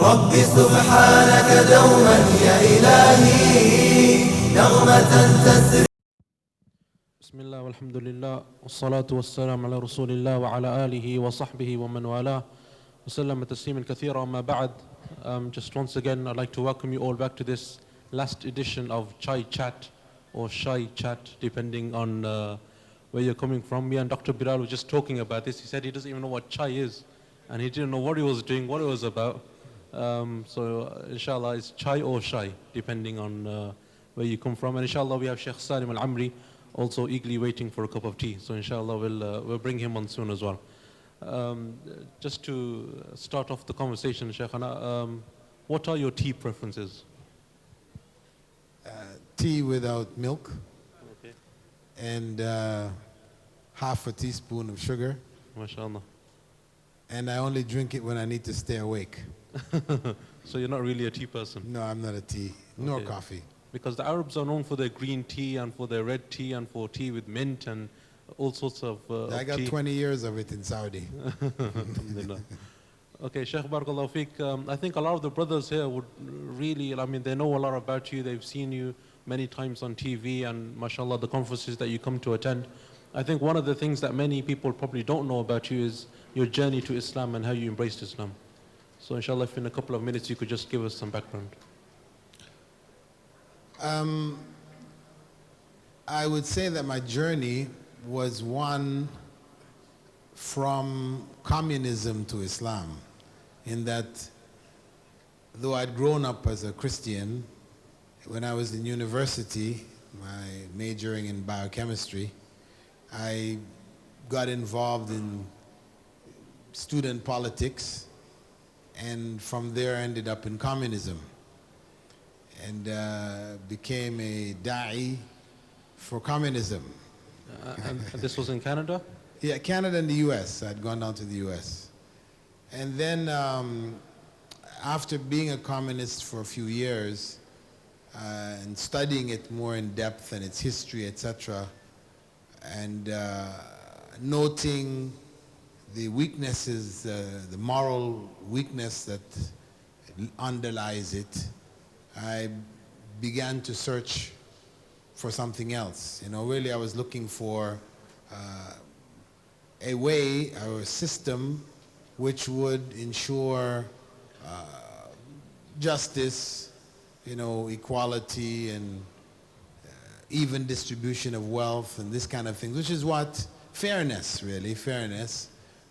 رب سبحانك دوما يا إلهي نغمة تسري. بسم الله والحمد لله والصلاة والسلام على رسول الله وعلى آله وصحبه ومن والاه وسلم تسليما كثيرا. أما بعد, just once again I'd like to welcome you all back to this last edition of Chai Chat or Shy Chat, depending on where you're coming from. Me and Dr. Bilal were just talking about this. He said he doesn't even know what chai is, and he didn't know what he was doing, what it was about. So inshallah it's chai or shy, depending on where you come from. And inshallah we have Sheikh Salim al-Amri also eagerly waiting for a cup of tea. So inshallah we'll bring him on soon as well. Just to start off the conversation, Sheikhana, what are your tea preferences? Tea without milk, Okay. and half a teaspoon of sugar, MashaAllah. and I only drink it when I need to stay awake. So you're not really a tea person? No, I'm not a tea, nor Okay. coffee. Because the Arabs are known for their green tea and for their red tea and for tea with mint and all sorts of I got tea. 20 years of it in Saudi. Alhamdulillah. Okay, Sheikh Barakallahu Feek, I think a lot of the brothers here would really, I mean, they know a lot about you. They've seen you many times on TV and mashallah, the conferences that you come to attend. I think one of the things that many people probably don't know about you is your journey to Islam and how you embraced Islam. So inshallah, if in a couple of minutes you could just give us some background. I would say that my journey was one from communism to Islam, in that though I'd grown up as a Christian, when I was in university, majoring in biochemistry, I got involved in student politics, and from there ended up in communism, and became a da'i for communism. And this was in Canada? Yeah, Canada and the US. I'd gone down to the US. And then after being a communist for a few years and studying it more in depth and its history, etc., and noting the weaknesses, the moral weakness that underlies it, I began to search for something else. You know, really I was looking for a way or a system which would ensure justice, you know, equality and even distribution of wealth and this kind of thing, which is what, fairness really, fairness,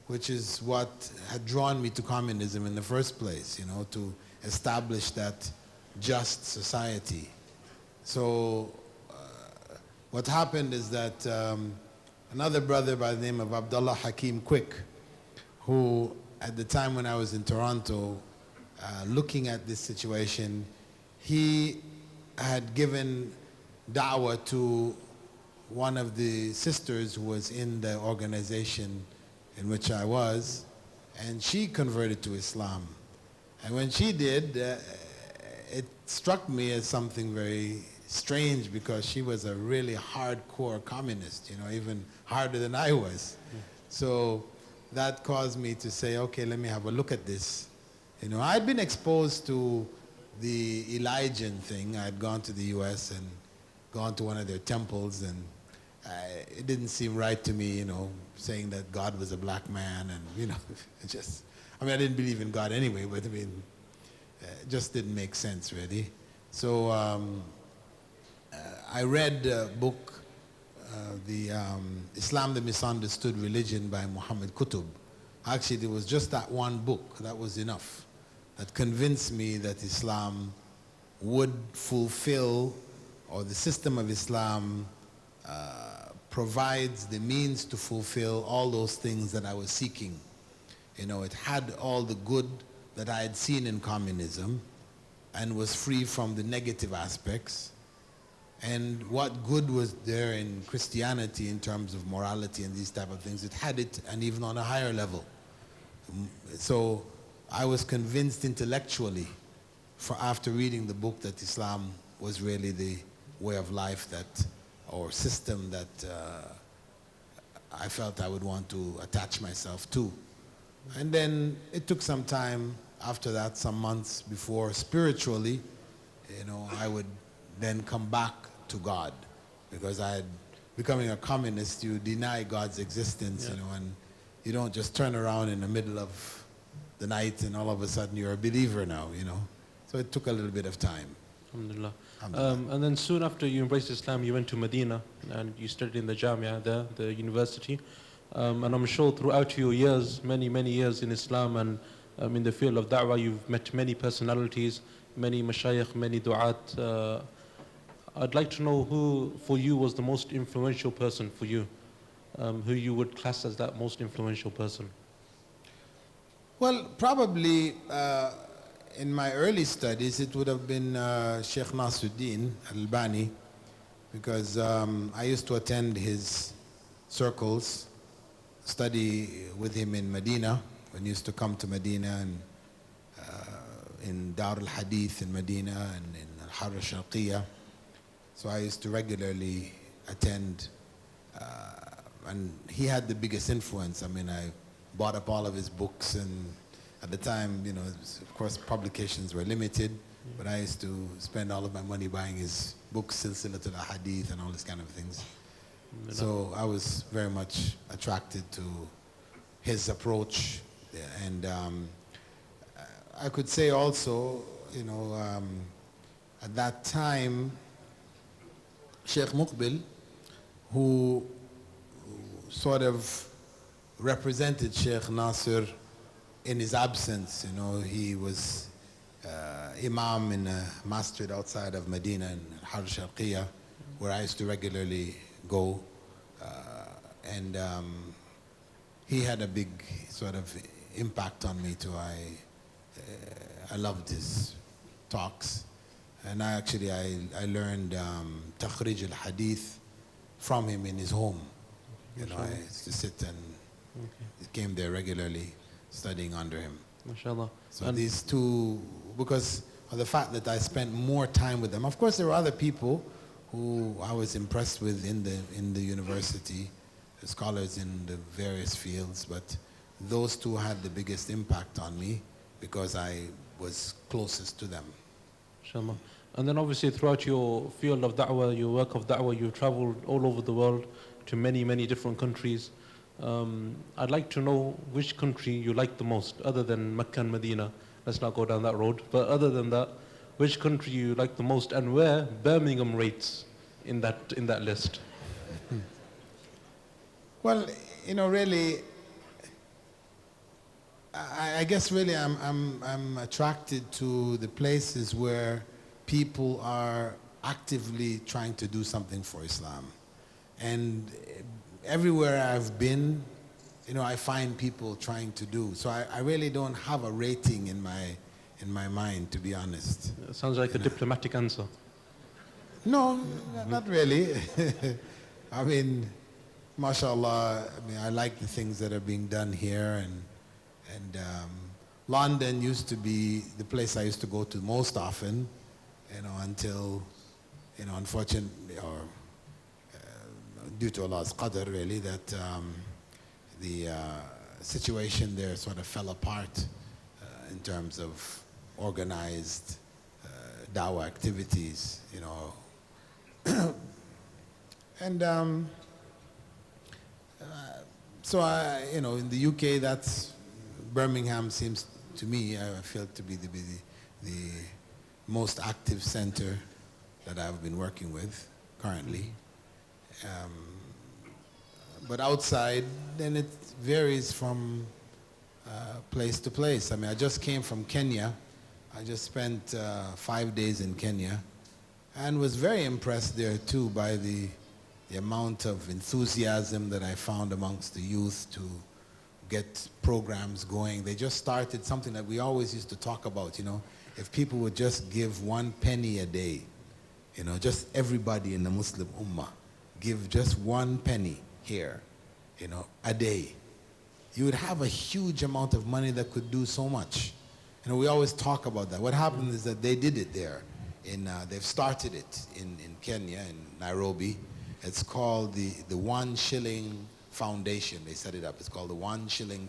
which is what had drawn me to communism in the first place, you know, to establish that just society. So what happened is that another brother by the name of al-Hakeem Quick, who at the time when I was in Toronto looking at this situation, he had given da'wah to one of the sisters who was in the organization in which I was, and she converted to Islam. And when she did, it struck me as something very strange, because she was a really hardcore communist, you know, even harder than I was. So that caused me to say, okay, let me have a look at this. You know, I'd been exposed to the Elijah thing. I'd gone to the US and gone to one of their temples, and it didn't seem right to me, you know, saying that God was a black man, and, you know, it just, I mean, I didn't believe in God anyway, but I mean, it just didn't make sense really. So I read a book, Islam the Misunderstood Religion by Muhammad Qutb. Actually, there was just that one book, that was enough, that convinced me that Islam would fulfill, or the system of Islam provides the means to fulfill all those things that I was seeking. You know, it had all the good that I had seen in communism and was free from the negative aspects. And what good was there in Christianity in terms of morality and these type of things? It had it, and even on a higher level. So I was convinced intellectually after reading the book that Islam was really the way of life that, or system that I felt I would want to attach myself to. And then it took some time after that, some months before, spiritually, I would then come back to God, because I had becoming a communist, you deny God's existence, and you don't just turn around in the middle of the night and all of a sudden you're a believer now, So it took a little bit of time. Alhamdulillah. Alhamdulillah. And then soon after you embraced Islam, you went to Medina and you studied in the Jamia there, the university. And I'm sure throughout your years, many, many years in Islam and in the field of da'wah, you've met many personalities, many mashayikh, many du'at. I'd like to know who, for you, was the most influential person for you, who you would class as that most influential person. Well, probably in my early studies, it would have been Sheikh Nasruddin al-Albani, because I used to attend his circles, study with him in Medina, when he used to come to Medina, and in Dar al-Hadith in Medina and in al-Har al-Sharqiyya. So I used to regularly attend, and he had the biggest influence. I mean, I bought up all of his books, and at the time, of course, publications were limited, but I used to spend all of my money buying his books, Silsilatul Ahadith and all these kind of things. So I was very much attracted to his approach, and I could say also, at that time, Sheikh Muqbil, who sort of represented Sheikh Nasir in his absence. He was imam in a masjid outside of Medina in Har Sharqiyya, where I used to regularly go. And he had a big sort of impact on me too. I loved his talks. And I learned Takhrij al-Hadith from him in his home. I used to sit and came there regularly, studying under him. MashaAllah. So these two, because of the fact that I spent more time with them. Of course, there were other people who I was impressed with in the university, the scholars in the various fields, but those two had the biggest impact on me because I was closest to them. MashaAllah. And then obviously throughout your field of da'wah, your work of da'wah, you've traveled all over the world to many, many different countries. I'd like to know which country you like the most, other than Mecca and Medina. Let's not go down that road. But other than that, which country you like the most, and where Birmingham rates in that list? Well, really, I guess really I'm attracted to the places where people are actively trying to do something for Islam. And everywhere I've been, I find people trying to do. So I really don't have a rating in my mind, to be honest. It sounds like a diplomatic answer. No, not really. I mean, mashallah, I like the things that are being done here, and London used to be the place I used to go to most often, until, unfortunately, or due to Allah's qadr, really, that the situation there sort of fell apart in terms of organized dawah activities, and so in the UK, that's Birmingham seems to me, I feel to be the most active center that I've been working with currently. But outside, then it varies from place to place. I just came from Kenya. I just spent 5 days in Kenya and was very impressed there too by the amount of enthusiasm that I found amongst the youth to get programs going. They just started something that we always used to talk about, if people would just give 1 penny a day, just everybody in the Muslim Ummah, give just 1 penny here, a day, you would have a huge amount of money that could do so much. We always talk about that. What happened is that they did it there. They've started it in Kenya, in Nairobi. It's called the 1 Shilling Foundation. They set it up. It's called the 1 Shilling